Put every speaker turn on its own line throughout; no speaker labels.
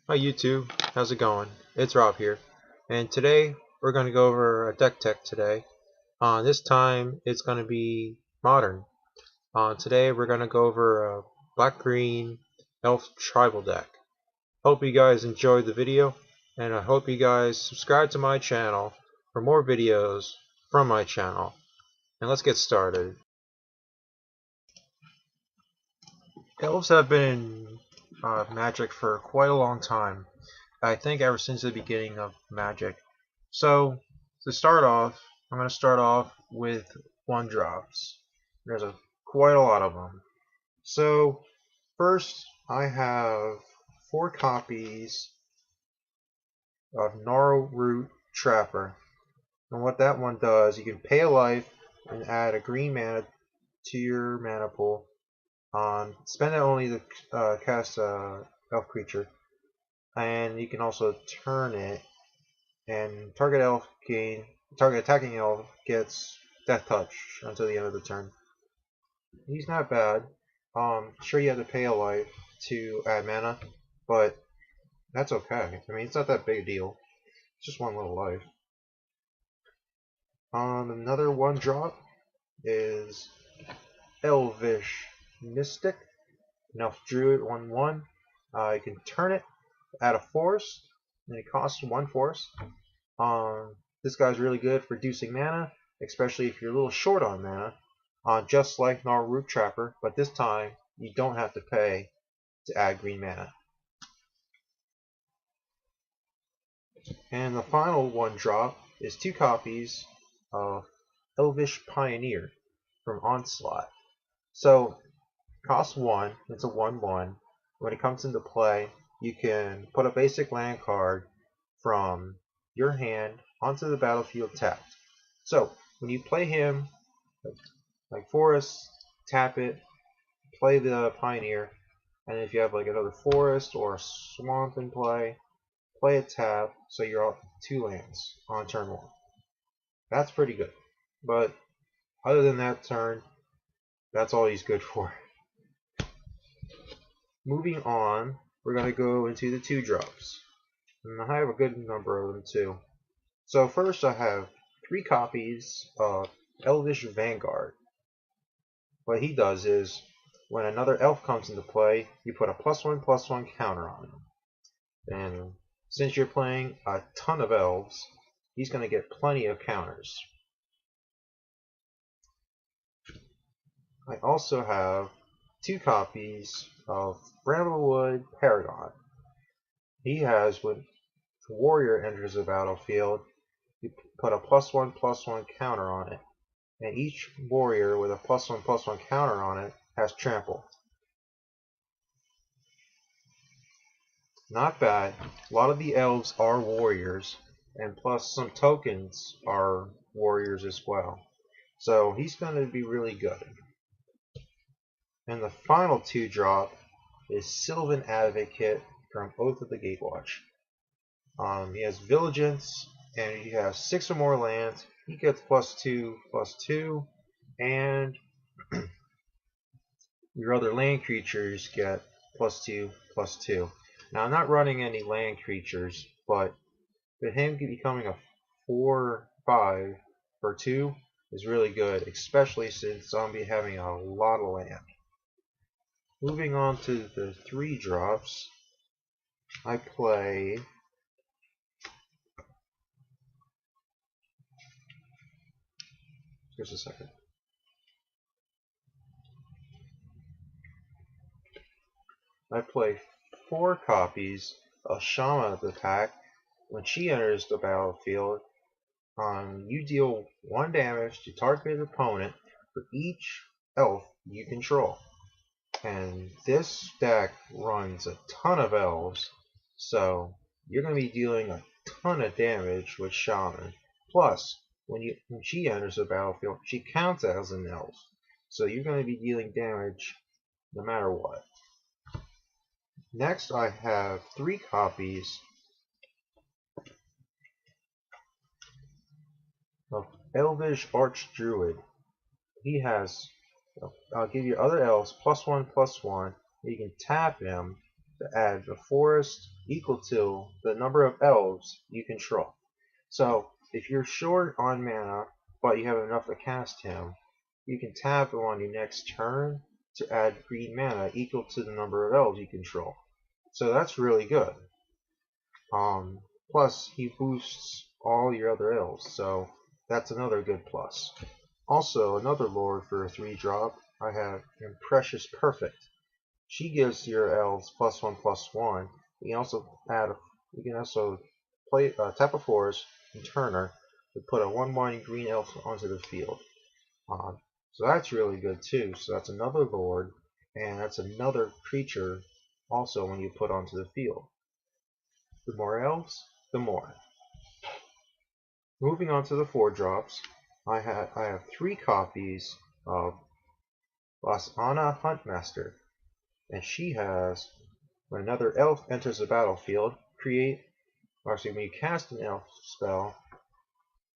Hi YouTube, how's it going? It's Rob here, and today we're going to go over a deck tech today. This time it's going to be modern. Today we're going to go over a black-green elf tribal deck. Hope you guys enjoyed the video, and I hope you guys subscribe to my channel for more videos from my channel. And let's get started. Elves have been in Magic for quite a long time. I think ever since the beginning of Magic. So to start off, I'm going to start off with 1-drops. There's quite a lot of them. So first I have 4 copies of Gnarlroot Trapper. And what that one does, you can pay a life and add a green mana to your mana pool. Spend it only to cast a elf creature. And you can also turn it, and target attacking elf gets Death Touch until the end of the turn. He's not bad. Sure, you have to pay a life to add mana, but that's okay. I mean, it's not that big a deal. It's just 1 little life. Another 1-drop is Elvish Mystic, an elf druid 1/1. You can turn it, add a forest, and it costs 1 forest. This guy's really good for reducing mana, especially if you're a little short on mana, just like Gnarlroot Trapper, but this time you don't have to pay to add green mana. And the final 1-drop is 2 copies of Elvish Pioneer from Onslaught. So, cost 1, it's a 1/1. When it comes into play, you can put a basic land card from your hand onto the battlefield tapped. So, when you play him, like Forest, tap it, play the Pioneer, and if you have like another Forest or a Swamp in play a tap, so you're up 2 lands on turn 1. That's pretty good. But other than that turn, that's all he's good for. Moving on, we're going to go into the 2-drops. And I have a good number of them too. So first I have 3 copies of Elvish Vanguard. What he does is, when another elf comes into play, you put a +1/+1 counter on him. And since you're playing a ton of elves, he's going to get plenty of counters. I also have 2 copies of Bramblewood Paragon. He has, when the warrior enters the battlefield, you put a +1/+1 counter on it. And each warrior with a +1/+1 counter on it has trample. Not bad. A lot of the elves are warriors, and plus some tokens are warriors as well. So he's going to be really good. And the final 2-drop is Sylvan Advocate from Oath of the Gatewatch. He has Vigilance, and he has 6 or more lands. He gets +2/+2, and your other land creatures get +2/+2. Now, I'm not running any land creatures, but with him becoming a 4/5 for 2 is really good, especially since Zombie having a lot of land. Moving on to the 3-drops, I play just a second. I play 4 copies of Shaman of the Pack. When she enters the battlefield, you deal 1 damage to target opponent for each elf you control. And this deck runs a ton of elves, so you're going to be dealing a ton of damage with Shaman. Plus, when she enters the battlefield, she counts as an elf, so you're going to be dealing damage no matter what. Next, I have 3 copies of Elvish Archdruid. He has, I'll give you other elves +1/+1. You can tap him, to add a forest equal to the number of elves you control. So if you're short on mana, but you have enough to cast him, you can tap him on your next turn to add green mana equal to the number of elves you control. So that's really good. Plus, he boosts all your other elves, so that's another good plus. Also, another lord for a 3-drop, I have Precious Perfect. She gives your elves +1/+1. You can also play tap a forest and turn her to put a 1/1 green elf onto the field. So that's really good too. So that's another lord, and that's another creature also when you put onto the field. The more elves, the more. Moving on to the 4-drops, I have 3 copies of Lasana Huntmaster, and she has, when another elf enters the battlefield, when you cast an elf spell,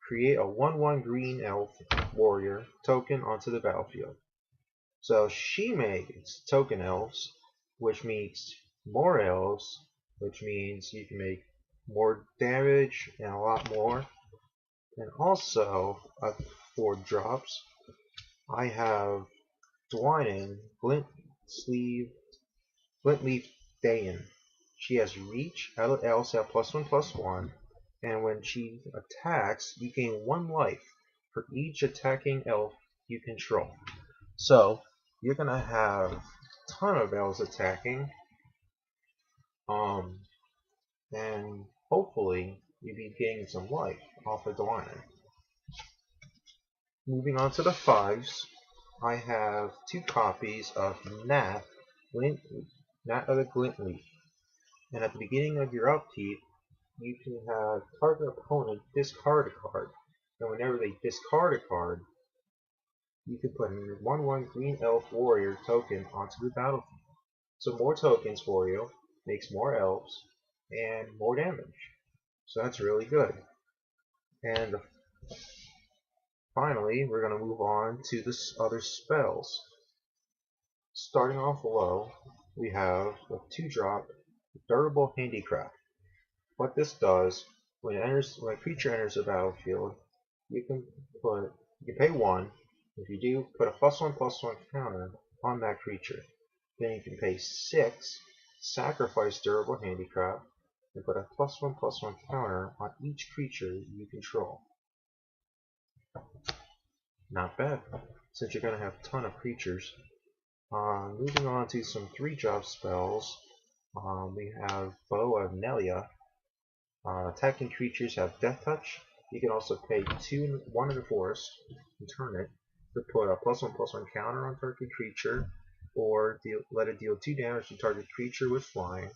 create a 1/1 green elf warrior token onto the battlefield. So she makes token elves, which means more elves, which means you can make more damage and a lot more. And also, at 4 drops, I have Dwynen Glintleaf Dayan. She has reach, elves have +1/+1, and when she attacks, you gain 1 life for each attacking elf you control. So, you're going to have a ton of elves attacking, and hopefully you'll be gaining some life off of Dwynen. Moving on to the 5s, I have 2 copies of Nat of the Glintleaf. And at the beginning of your upkeep, you can have target opponent discard a card. And whenever they discard a card, you can put a 1/1 green elf warrior token onto the battlefield. So more tokens for you, makes more elves, and more damage. So that's really good. And finally, we're going to move on to the other spells. Starting off low, we have a 2-drop Durable Handicraft. What this does, when a creature enters the battlefield, you can pay 1. If you do, put a +1/+1 counter on that creature. Then you can pay 6, sacrifice Durable Handicraft, and put a +1/+1 counter on each creature you control. Not bad, since you're going to have a ton of creatures. Moving on to some 3-drop spells, we have Bow of Nelia. Attacking creatures have Death Touch. You can also pay 1 in the forest and turn it to put a +1/+1 counter on target creature, or let it deal 2 damage to target creature with flying,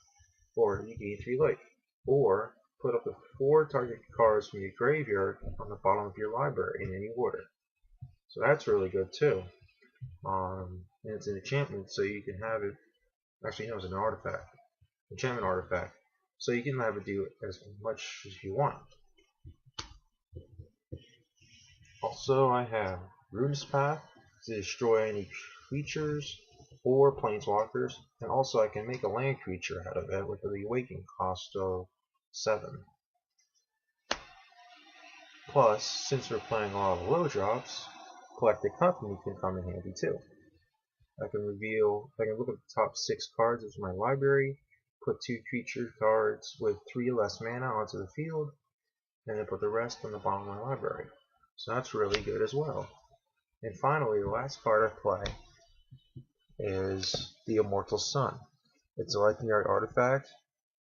or you gain 3 life. Or put up to 4 target cards from your graveyard on the bottom of your library in any order. So that's really good too. And it's an enchantment, so you can have it. Actually, no, it's an artifact, enchantment artifact. So you can have it do as much as you want. Also, I have Rune's Path to destroy any creatures or planeswalkers, and also I can make a land creature out of it with the awakening cost of 7. Plus, since we're playing a lot of low drops, Collected Company can come in handy too. I can look at the top 6 cards of my library, put 2 creature cards with 3 less mana onto the field, and then put the rest on the bottom of my library. So that's really good as well. And finally, the last card I play is the Immortal Sun. It's a legendary artifact.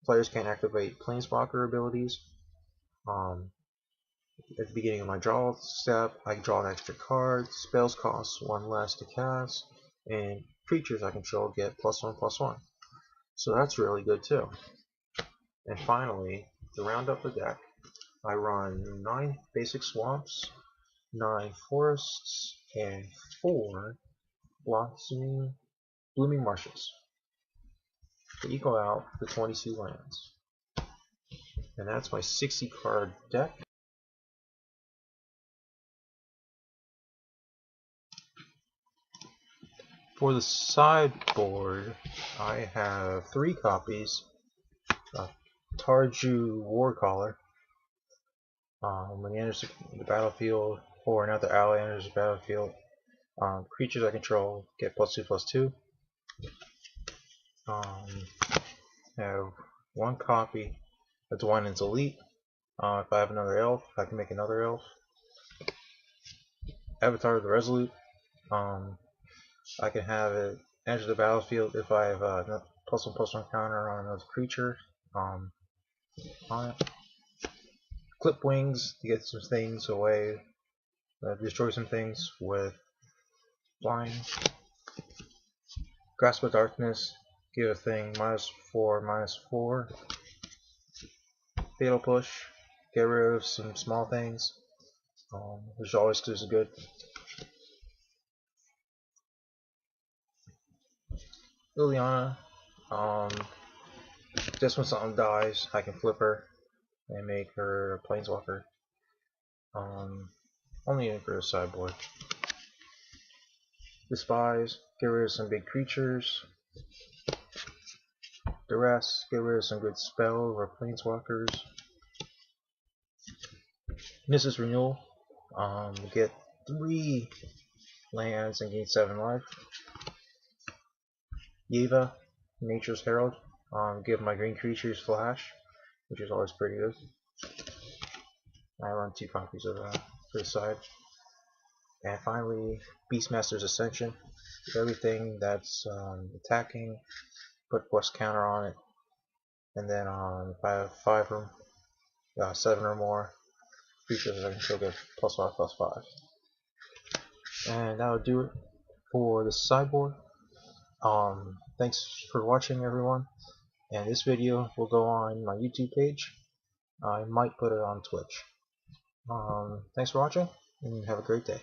Players can activate planeswalker abilities. At the beginning of my draw step, I can draw an extra card. Spells cost 1 less to cast, and creatures I control get +1/+1. So that's really good too. And finally, to round up the deck, I run 9 basic swamps, 9 forests, and 4 blooming marshes to equal out the 22 lands. And that's my 60 card deck. For the sideboard, I have 3 copies of Tarju Warcaller. When he enters the battlefield or another ally enters the battlefield, creatures I control get +2/+2. I have 1 copy of Dwynen's Elite. If I have another elf, I can make another elf. Avatar of the Resolute. I can have it enter the battlefield if I have a +1/+1 counter on another creature on it. Clip wings to get some things away, destroy some things with flying. Grasp of Darkness, give a thing -4/-4. Fatal Push, get rid of some small things, which always is good. Liliana, just when something dies, I can flip her and make her a planeswalker. Only in for the sideboard. Despise, get rid of some big creatures. Duress, get rid of some good spells or planeswalkers. Mrs. Renewal, get 3 lands and gain 7 life. Yeva, Nature's Herald, give my green creatures flash, which is always pretty good. I run 2 copies of that for the side. And finally, Beastmaster's Ascension. Everything that's attacking, put + counter on it, and then if I have 5 or 7 or more creatures, I can still get +5/+5. And that'll do it for the sideboard. Thanks for watching, everyone. And this video will go on my YouTube page. I might put it on Twitch. Thanks for watching, and have a great day.